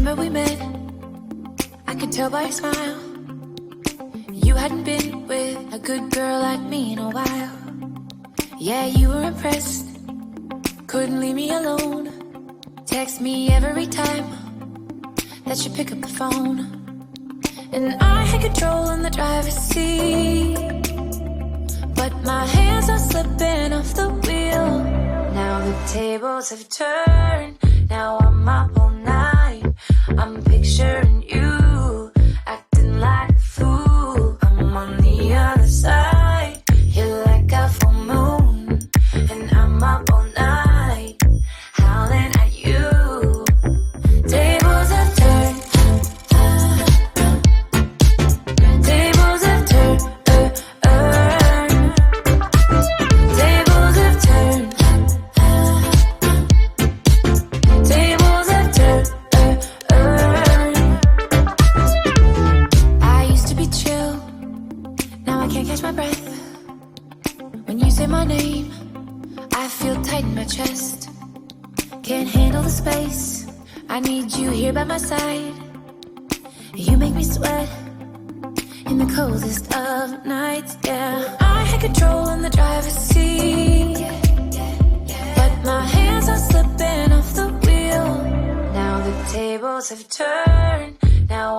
Remember we met, I could tell by your smile. You hadn't been with a good girl like me in a while. Yeah, you were impressed, couldn't leave me alone. Text me every time that you pick up the phone. And I had control in the driver's seat, but my hands are slipping off the wheel. Now the tables have turned, now I'm up all night. I'm picturing you, acting like a fool. I'm on the other side, you're like a full moon, and I'm up all night, howling at you. Tables have turned, tables have turned, tables have turned, tables have turned. I used to be chill, now I can't catch my breath. When you say my name, I feel tight in my chest. Can't handle the space, I need you here by my side. You make me sweat in the coldest of nights, yeah. I had control in the driver's seat, but my hands are slipping off the wheel. Now the tables have turned, now